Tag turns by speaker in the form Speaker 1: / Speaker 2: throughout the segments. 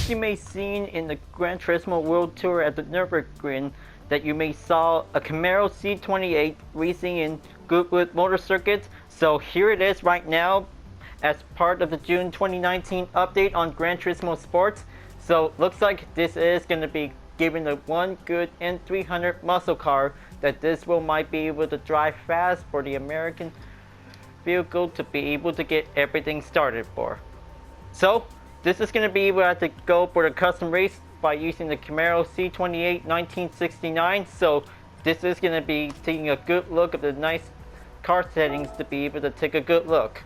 Speaker 1: As you may seen in the Gran Turismo World Tour at the Nürburgring, that you may saw a Camaro Z28 racing in Goodwood Motor Circuit. So here it is right now as part of the June 2019 update on Gran Turismo Sports. So looks like this is going to be giving the one good N300 muscle car that this will might be able to drive fast for the American vehicle to be able to get everything started for. So this is going to be able to go for the custom race by using the Camaro Z28 1969. So this is going to be taking a good look at the nice car settings to be able to take a good look.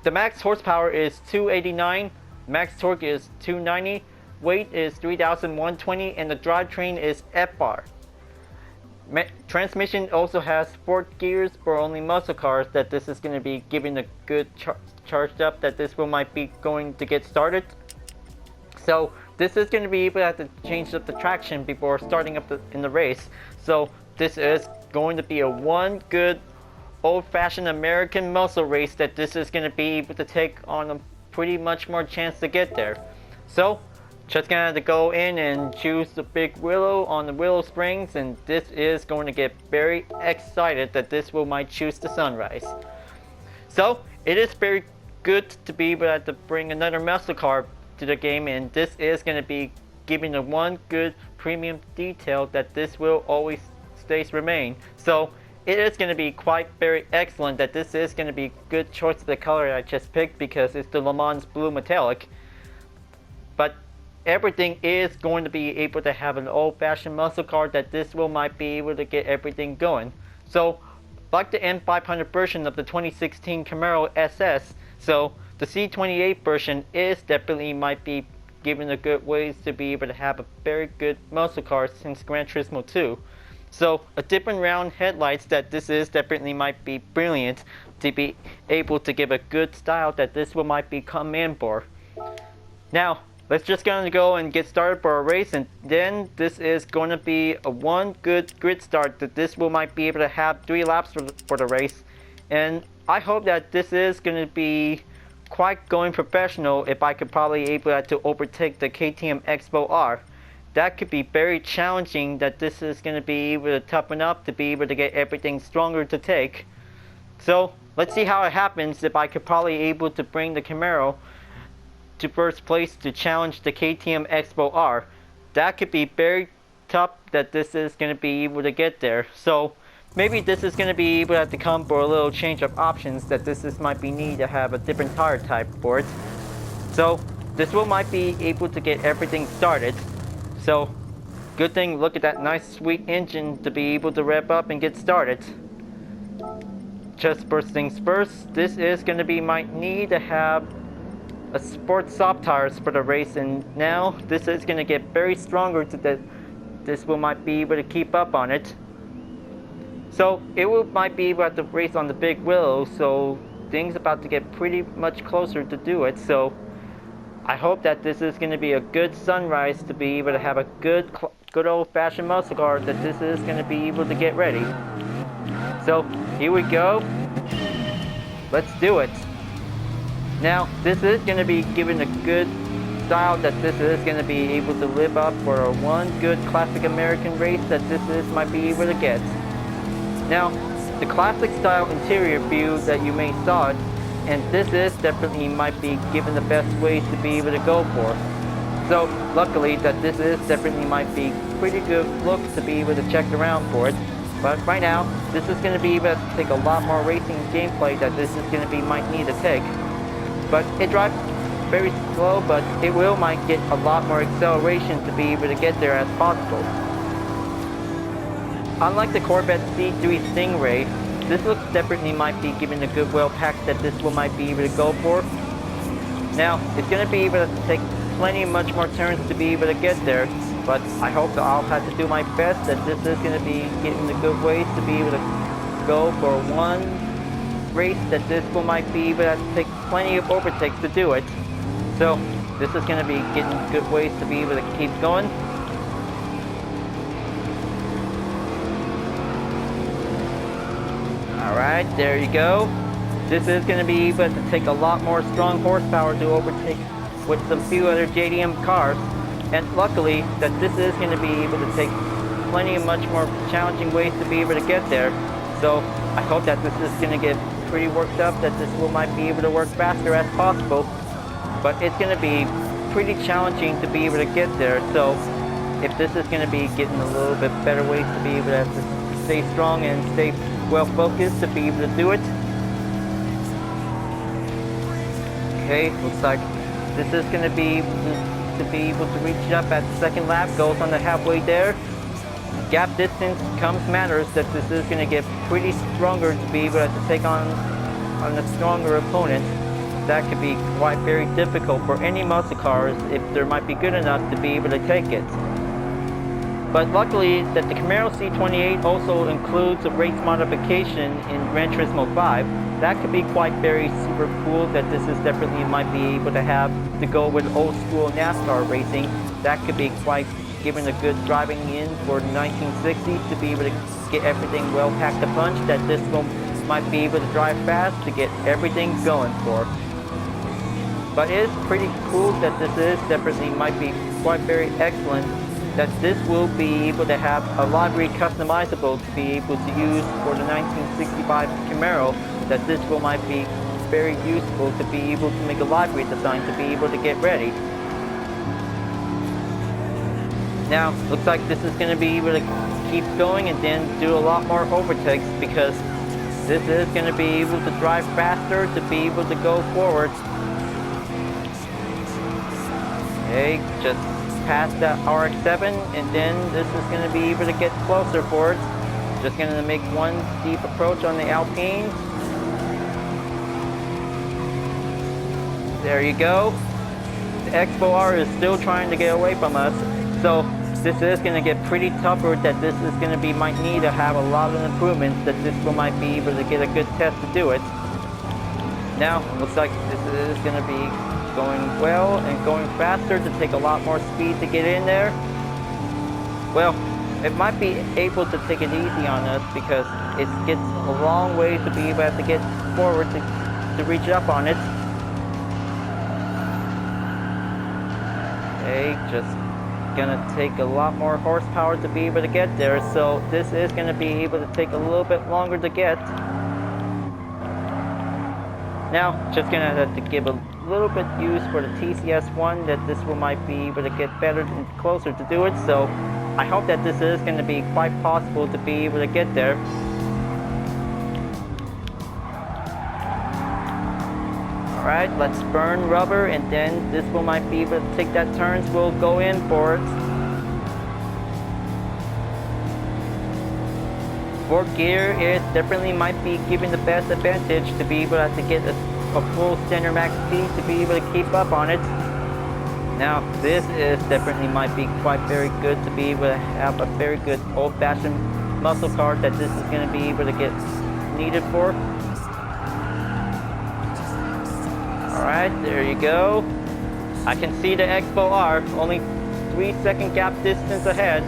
Speaker 1: The max horsepower is 289, max torque is 290, weight is 3,120, and the drivetrain is F-bar. Transmission also has 4 gears for only muscle cars that this is going to be giving a good charged up that this will might be going to get started. So this is going to be able to have to change up the traction before starting up in the race. So this is going to be a one good old-fashioned American muscle race that this is going to be able to take on a pretty much more chance to get there. So just gonna have to go in and choose the big Willow on the Willow Springs, and this is going to get very excited that this will might choose the sunrise. So it is very good to be able to bring another muscle car to the game, and this is going to be giving the one good premium detail that this will always stays remain. So it is going to be quite very excellent that this is going to be good choice of the color I just picked because it's the Le Mans Blue Metallic. But everything is going to be able to have an old-fashioned muscle car that this will might be able to get everything going. So like the M500 version of the 2016 Camaro SS, so the C28 version is definitely might be given a good ways to be able to have a very good muscle car since Gran Turismo 2. So a different round headlights that this is definitely might be brilliant to be able to give a good style that this will might be come in for. Now let's just gonna go and get started for a race, and then this is going to be a one good grid start that this will might be able to have 3 laps for the race. And I hope that this is going to be quite going professional if I could probably able to overtake the KTM Expo R. That could be very challenging that this is going to be able to toughen up to be able to get everything stronger to take. So let's see how it happens if I could probably able to bring the Camaro to first place to challenge the KTM Expo R. That could be very tough that this is going to be able to get there. So maybe this is going to be able to have to come for a little change of options that this is might be need to have a different tire type for it. So this will might be able to get everything started. So good thing, look at that nice sweet engine to be able to rev up and get started. Just first things first, this is going to be might need to have a sports soft tires for the race, and now this is going to get very stronger to that this will might be able to keep up on it. So it will might be able to race on the big Willow, so things about to get pretty much closer to do it. So I hope that this is going to be a good sunrise to be able to have a good old-fashioned muscle car that this is going to be able to get ready. So here we go. Let's do it. Now this is going to be given a good style that this is going to be able to live up for a one good classic American race that this is might be able to get. Now the classic style interior view that you may saw it, and this is definitely might be given the best ways to be able to go for. So luckily that this is definitely might be pretty good look to be able to check around for it. But right now this is going to be able to take a lot more racing gameplay that this is going to be might need to take. But it drives very slow, but it will might get a lot more acceleration to be able to get there as possible. Unlike the Corvette C3 Stingray, this looks definitely might be given a good well pack that this will might be able to go for. Now it's going to be able to take plenty much more turns to be able to get there, but I hope that I'll have to do my best that this is going to be getting the good ways to be able to go for one race that this will might be able to take plenty of overtakes to do it. So this is going to be getting good ways to be able to keep going. Alright, there you go. This is going to be able to take a lot more strong horsepower to overtake with some few other JDM cars. And luckily that this is going to be able to take plenty of much more challenging ways to be able to get there. So I hope that this is going to get pretty worked up, that this might be able to work faster as possible. But it's going to be pretty challenging to be able to get there. So if this is going to be getting a little bit better ways to be able to have to stay strong and stay well focused to be able to do it. Okay, looks like this is going to be able to reach it up at the second lap, goes on the halfway there. Gap distance matters, that this is going to get pretty stronger to be able to take on a stronger opponent. That could be quite very difficult for any muscle cars if they might be good enough to be able to take it. But luckily that the Camaro Z28 also includes a race modification in Gran Turismo 5. That could be quite very super cool, that this is definitely might be able to have to go with old school NASCAR racing. That could be quite given a good driving in for the 1960s to be able to get everything well packed a punch, that this one might be able to drive fast to get everything going for. But it is pretty cool that this is definitely might be quite very excellent, that this will be able to have a livery customizable to be able to use for the 1965 Camaro, that this will might be very useful to be able to make a livery design to be able to get ready. Now, looks like this is going to be able to keep going and then do a lot more overtakes, because this is going to be able to drive faster to be able to go forward. Okay, just past that RX-7, and then this is going to be able to get closer for it. Just going to make one deep approach on the Alpine. There you go. The Expo R is still trying to get away from us, so this is going to get pretty tougher, that this is going to be might need to have a lot of improvements, that this will might be able to get a good test to do it. Now, looks like this is going to be going well and going faster to take a lot more speed to get in there. Well, it might be able to take it easy on us, because it gets a long way to be able to get forward to reach up on it. Okay, just gonna take a lot more horsepower to be able to get there, so this is gonna be able to take a little bit longer to get. Now, just gonna have to give a little bit use for the TCS1, that this will might be able to get better and closer to do it, so I hope that this is going to be quite possible to be able to get there. Alright, let's burn rubber, and then this will might be able to take that turns, we'll go in for it. Fourth gear is definitely might be giving the best advantage to be able to get a full standard max speed to be able to keep up on it. Now this is definitely might be quite very good to be able to have a very good old-fashioned muscle car that this is going to be able to get needed for. Alright, there you go. I can see the Expo R, only 3-second gap distance ahead.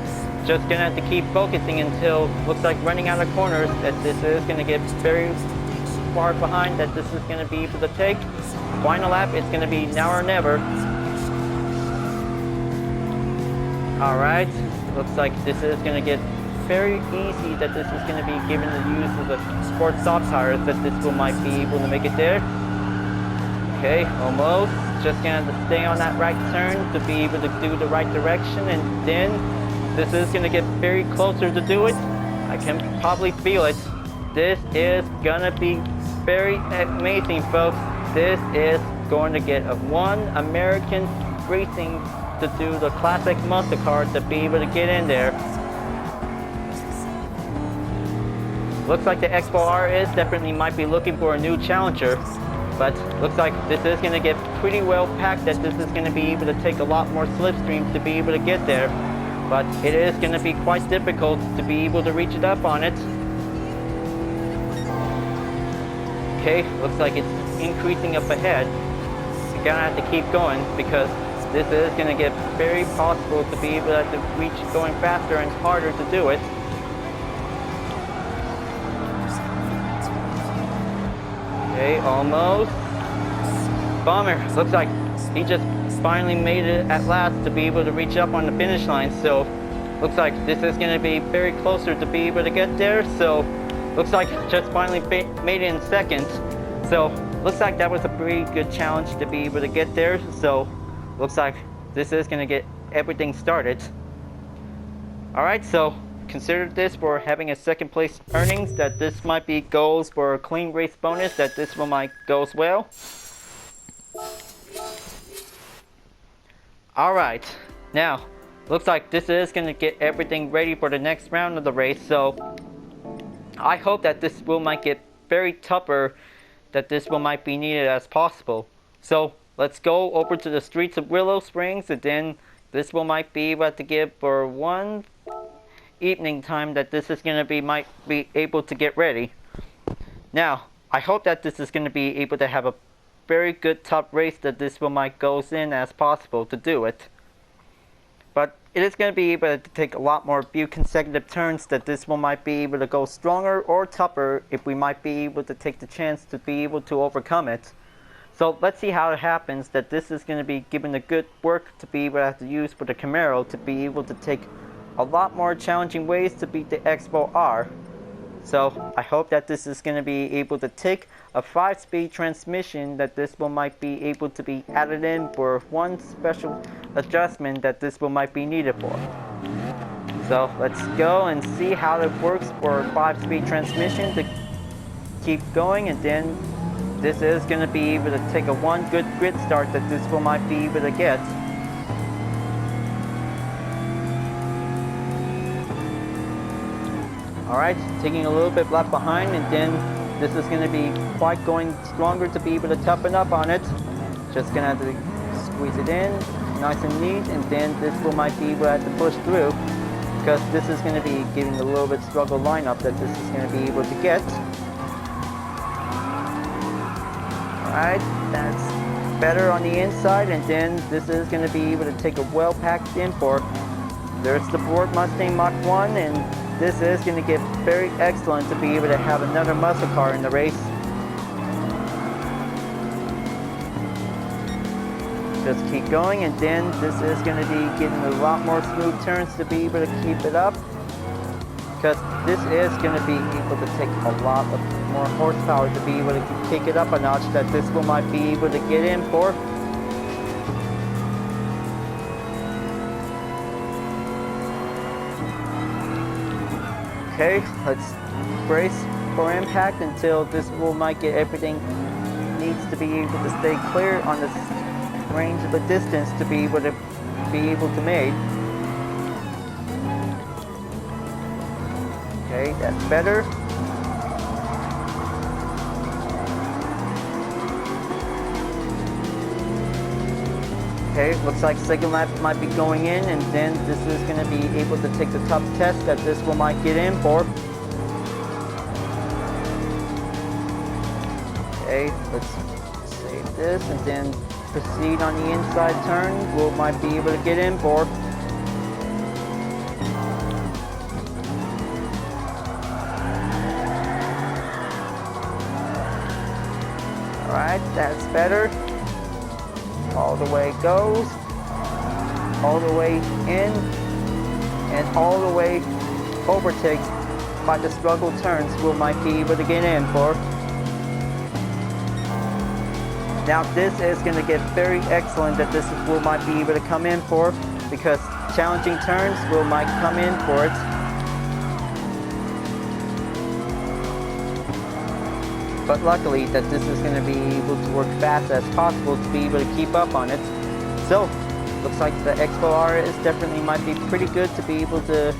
Speaker 1: Just gonna have to keep focusing until looks like running out of corners, that this is gonna get very far behind, that this is gonna be able to take. Final lap, it's gonna be now or never. Alright, looks like this is gonna get very easy, that this is gonna be given the use of the sport soft tires, that this will might be able to make it there. Okay, almost. Just gonna have to stay on that right turn to be able to do the right direction, and then this is going to get very closer to do it. I can probably feel it. This is going to be very amazing, folks. This is going to get a one American racing to do the classic muscle car to be able to get in there. Looks like the Expo R is definitely might be looking for a new challenger. But looks like this is going to get pretty well packed, that this is going to be able to take a lot more slipstreams to be able to get there. But it is going to be quite difficult to be able to reach it up on it. Okay, looks like it's increasing up ahead. You're going to have to keep going, because this is going to get very possible to be able to reach going faster and harder to do it. Okay, almost. Bummer, looks like he just finally made it at last to be able to reach up on the finish line. So looks like this is going to be very closer to be able to get there. So looks like just finally made it in second. So looks like that was a pretty good challenge to be able to get there. So looks like this is going to get everything started. Alright, so consider this for having a second place earnings, that this might be goals for a clean race bonus, that this one might goes well. Alright, now looks like this is going to get everything ready for the next round of the race. So I hope that this will might get very tougher, that this will might be needed as possible. So let's go over to the streets of Willow Springs, and then this will might be able to give for one evening time that this is going to be might be able to get ready. Now I hope that this is going to be able to have a very good top race, that this will might goes in as possible to do it. But it is going to be able to take a lot more few consecutive turns, that this one might be able to go stronger or tougher if we might be able to take the chance to be able to overcome it. So let's see how it happens, that this is going to be given the good work to be able to have to use for the Camaro to be able to take a lot more challenging ways to beat the Expo R. So I hope that this is going to be able to take a 5-speed transmission, that this will might be able to be added in for one special adjustment that this will might be needed for. So let's go and see how it works for a 5-speed transmission to keep going, and then this is going to be able to take a one good grid start that this will might be able to get. Alright, taking a little bit left behind, and then this is going to be quite going stronger to be able to toughen up on it. Just going to have to squeeze it in, nice and neat, and then this will might be able to have to push through, because this is going to be giving a little bit struggle lineup that this is going to be able to get. Alright, that's better on the inside, and then this is going to be able to take a well-packed import. There's the Ford Mustang Mach 1, and this is going to get very excellent to be able to have another muscle car in the race. Just keep going, and then this is going to be getting a lot more smooth turns to be able to keep it up, because this is going to be able to take a lot of more horsepower to be able to kick it up a notch, that this one might be able to get in for. Okay, let's brace for impact until this will might get everything needs to be able to stay clear on this range of a distance to be able to make. Okay, that's better. Okay, looks like second lap might be going in, and then this is going to be able to take the tough test that this will might get in for. Okay, let's save this, and then proceed on the inside turn. We'll might be able to get in for. Alright, that's better. All the way goes, all the way in, and all the way overtakes by the struggle turns we might be able to get in for. Now this is going to get very excellent, that this will might be able to come in for, because challenging turns will might come in for it. But luckily that this is going to be able to work fast as possible to be able to keep up on it. So looks like the Expo R is definitely might be pretty good to be able to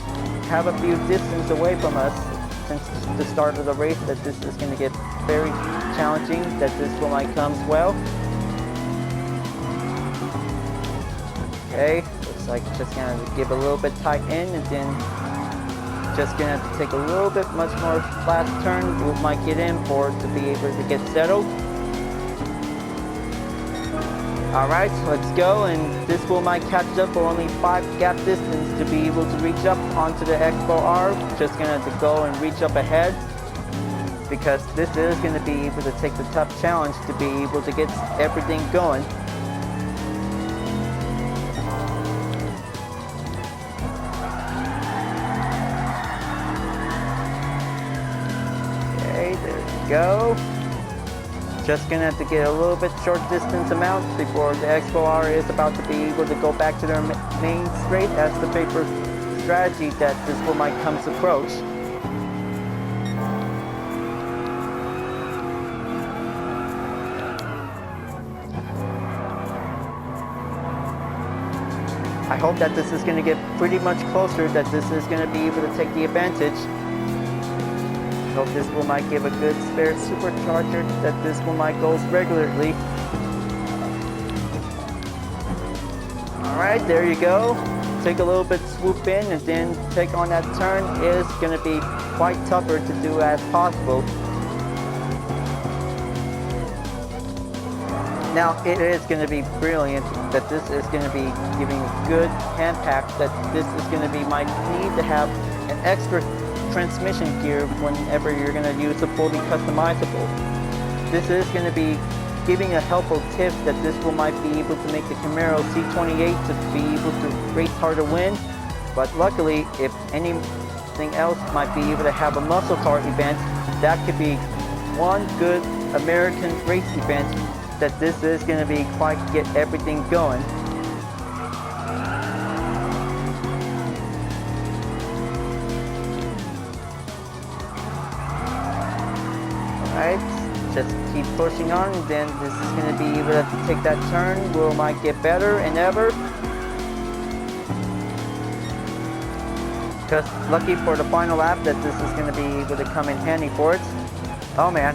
Speaker 1: have a few distance away from us since the start of the race, that this is going to get very challenging, that this one might comes well. Okay, looks like just going to give a little bit tight in, and then just going to have to take a little bit much more fast turn we might get in for to be able to get settled. Alright, let's go, and this will might catch up for only 5 gap distance to be able to reach up onto the Expo R. Just going to have to go and reach up ahead, because this is going to be able to take the tough challenge to be able to get everything going. go. Just gonna have to get a little bit short distance amount before the Expo R is about to be able to go back to their main straight as the paper strategy that this one might come to approach. I hope that this is going to get pretty much closer, that this is going to be able to take the advantage. Hope this one might give a good spare supercharger, that this one might go regularly. Alright, there you go. Take a little bit swoop in and then take on that turn is going to be quite tougher to do as possible. Now, it is going to be brilliant that this is going to be giving a good hand pack, that this is going to be my need to have an extra transmission gear whenever you're going to use a fully customizable. This is going to be giving a helpful tip that this will might be able to make the Camaro Z28 to be able to race hard to win. But luckily, if anything else might be able to have a muscle car event, that could be one good American race event that this is going to be quite get everything going. Alright, just keep pushing on, and then this is going to be able to take that turn where it might get better and ever. Just lucky for the final lap that this is going to be able to come in handy for it. Oh man.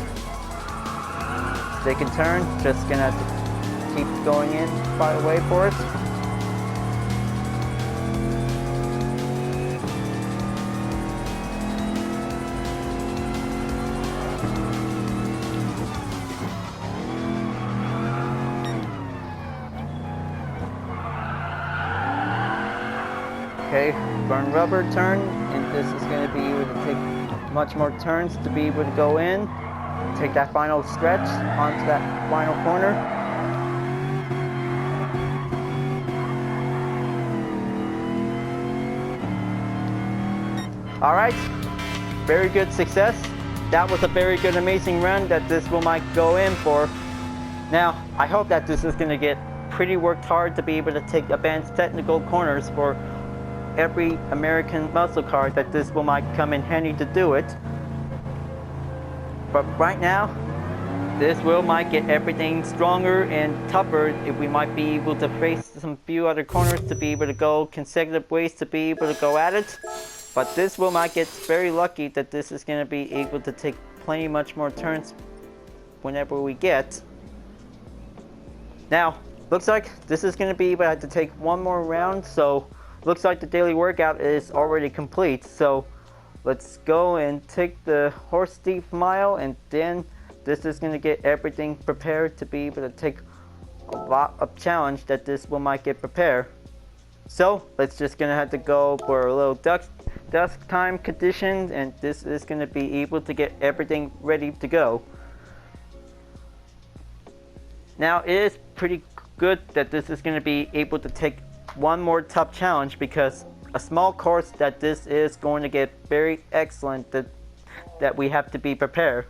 Speaker 1: Second turn, just gonna have to keep going in, by the way for it. Okay, burn rubber turn, and this is going to be able to take much more turns to be able to go in. Take that final stretch onto that final corner. Alright, very good success. That was a very good, amazing run that this will might go in for. Now, I hope that this is going to get pretty worked hard to be able to take advanced technical corners for every American muscle car, that this will might come in handy to do it. But right now, this will might get everything stronger and tougher if we might be able to face some few other corners to be able to go consecutive ways to be able to go at it. But this will might get very lucky that this is going to be able to take plenty much more turns whenever we get. Now, looks like this is going to be able to take one more round, so looks like the daily workout is already complete. So let's go and take the horse steep mile, and then this is going to get everything prepared to be able to take a lot of challenge that this will might get prepared. So let's just going to have to go for a little dusk time conditions, and this is going to be able to get everything ready to go. Now, it is pretty good that this is going to be able to take one more tough challenge, because a small course that this is going to get very excellent, that we have to be prepared.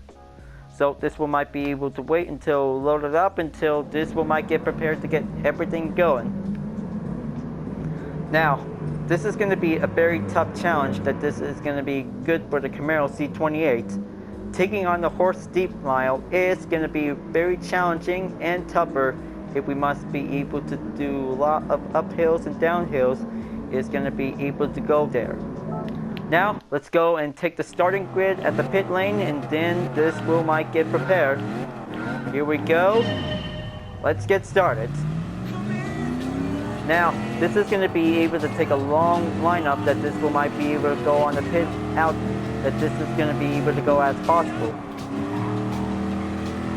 Speaker 1: So this one might be able to wait until loaded up until this one might get prepared to get everything going. Now, this is going to be a very tough challenge that this is going to be good for the Camaro Z28. Taking on the horse steep mile is going to be very challenging and tougher if we must be able to do a lot of uphills and downhills. Is going to be able to go there. Now, let's go and take the starting grid at the pit lane, and then this will might get prepared. Here we go. Let's get started. Now, this is going to be able to take a long lineup that this will might be able to go on the pit out, that this is going to be able to go as possible.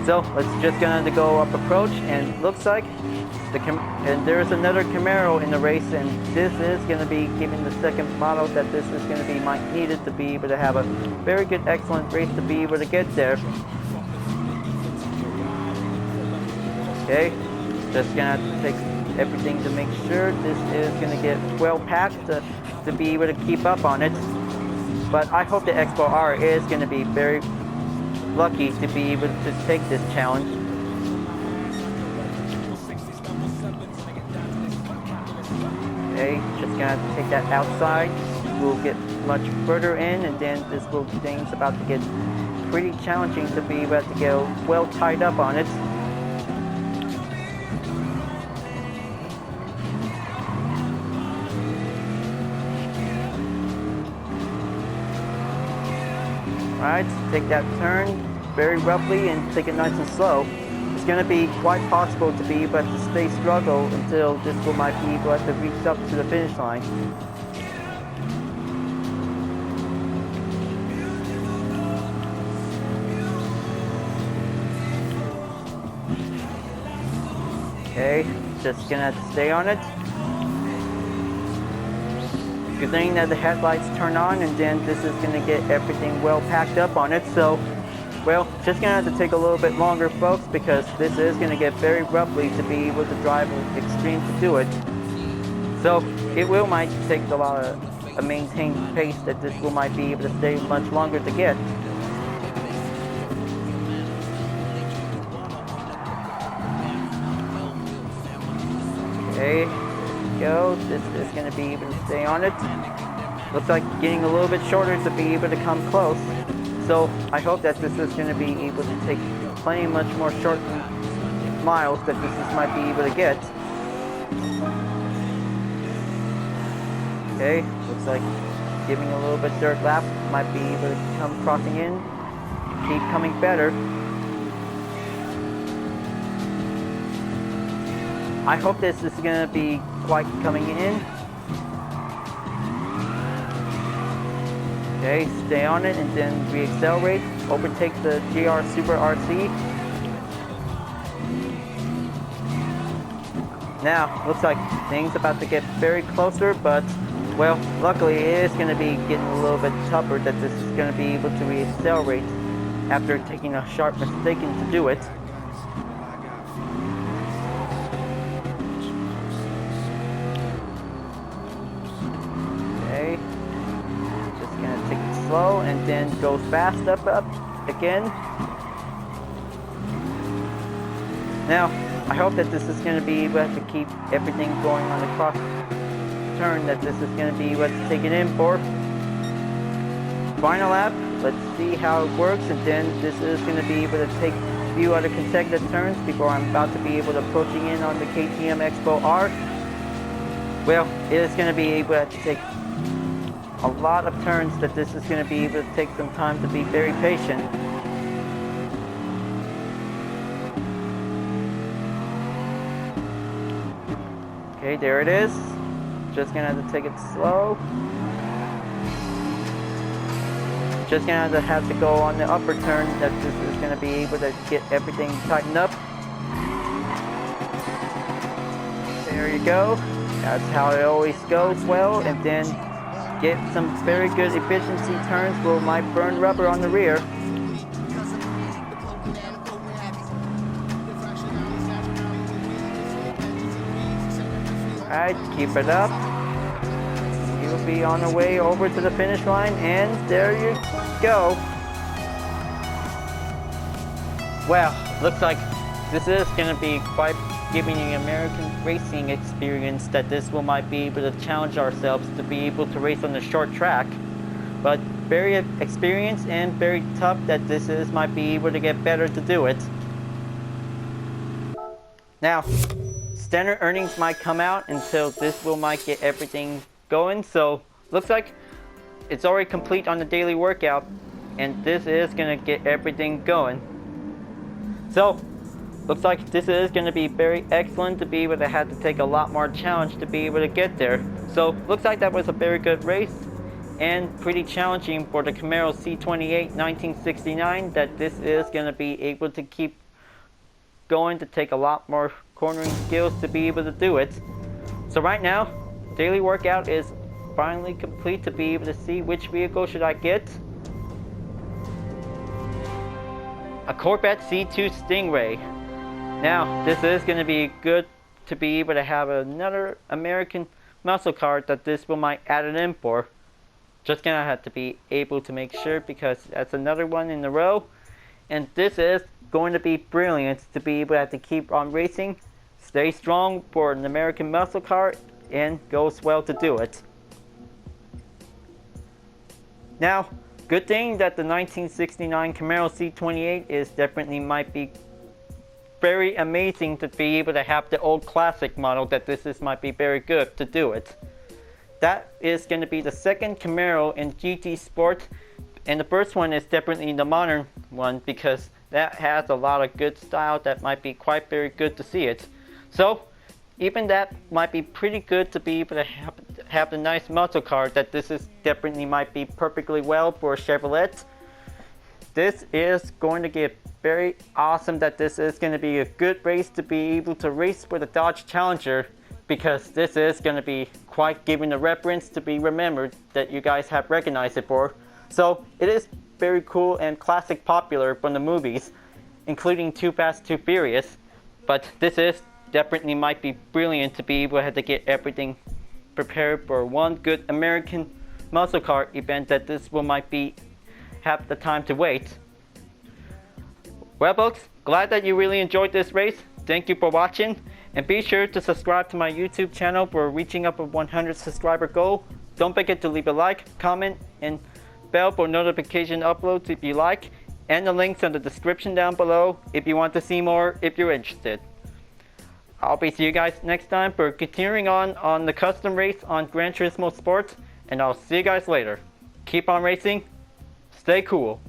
Speaker 1: So, let's just going to go up approach, and looks like and there's another Camaro in the race, and this is going to be giving the second model that this is going to be might needed to be able to have a very good, excellent race to be able to get there. Okay, just going to have to take everything to make sure this is going to get well packed to be able to keep up on it. But I hope the Expo R is going to be very lucky to be able to take this challenge. Okay, just gonna have to take that outside. We'll get much further in, and then this little thing's about to get pretty challenging to be able to get well tied up on it. Alright, take that turn very roughly and take it nice and slow. It's going to be quite possible to be able to stay struggle until this will might be able to reach up to the finish line. Okay, just gonna have to stay on it. Good thing that the headlights turn on, and then this is gonna get everything well packed up on it. So, well, just gonna have to take a little bit longer, folks, because this is gonna get very roughly to be able to drive with Extreme to do it. So, it will might take a lot of a maintained pace that this will might be able to stay much longer to get. Okay, go. This is going to be able to stay on it. Looks like getting a little bit shorter to be able to come close. So I hope that this is going to be able to take plenty much more short miles that this might be able to get. Okay, looks like giving a little bit dirt lap might be able to come crossing in. Keep coming better. I hope this is going to be quite coming in. Okay, stay on it and then re-accelerate. Overtake the GR Super RC. Now, looks like things about to get very closer, but, well, luckily it is going to be getting a little bit tougher that this is going to be able to re-accelerate after taking a sharp mistake to do it. Slow and then goes fast up again. Now, I hope that this is going to be able to keep everything going on the cross turn that this is going to be able to take it in for. Final lap, let's see how it works, and then this is going to be able to take a few other consecutive turns before I'm about to be able to approaching in on the KTM Expo R. Well, it is going to be able to take a lot of turns that this is going to be able to take some time to be very patient. Okay, there it is. Just going to have to take it slow. Just going to have to go on the upper turn that this is going to be able to get everything tightened up. There you go. That's how it always goes well, and then get some very good efficiency turns will might burn rubber on the rear. Alright, keep it up. You'll be on the way over to the finish line, and there you go. Well, looks like this is going to be quite giving the American racing experience that this will might be able to challenge ourselves to be able to race on the short track. But very experienced and very tough that this is might be able to get better to do it. Now, standard earnings might come out until this will might get everything going. So looks like it's already complete on the daily workout, and this is going to get everything going. So looks like this is going to be very excellent to be able to have to take a lot more challenge to be able to get there. So looks like that was a very good race and pretty challenging for the Camaro Z28 1969 that this is going to be able to keep going to take a lot more cornering skills to be able to do it. So right now, daily workout is finally complete to be able to see which vehicle should I get. A Corvette C2 Stingray. Now, this is going to be good to be able to have another American muscle car that this will might add it in for. Just going to have to be able to make sure, because that's another one in a row. and this is going to be brilliant to be able to keep on racing, stay strong for an American muscle car, and goes well to do it. Now, good thing that the 1969 Camaro Z28 is definitely might be very amazing to be able to have the old classic model, that this is might be very good to do it. That is going to be the second Camaro in GT Sport, and the first one is definitely the modern one because that has a lot of good style that might be quite very good to see it. So even that might be pretty good to be able to have a nice muscle car, that this is definitely might be perfectly well for a Chevrolet. This is going to get very awesome, that this is going to be a good race to be able to race for the Dodge Challenger, because this is going to be quite giving a reference to be remembered that you guys have recognized it for. So it is very cool and classic popular from the movies, including Too Fast, Too Furious. But this is definitely might be brilliant to be able to get everything prepared for one good American muscle car event, that this will might be have the time to wait. Well folks, glad that you really enjoyed this race. Thank you for watching, and be sure to subscribe to my YouTube channel for reaching up a 100 subscriber goal. Don't forget to leave a like, comment, and bell for notification uploads if you like, and the links in the description down below if you want to see more if you're interested. I'll be see you guys next time for continuing on the custom race on Gran Turismo Sport, and I'll see you guys later. Keep on racing, stay cool.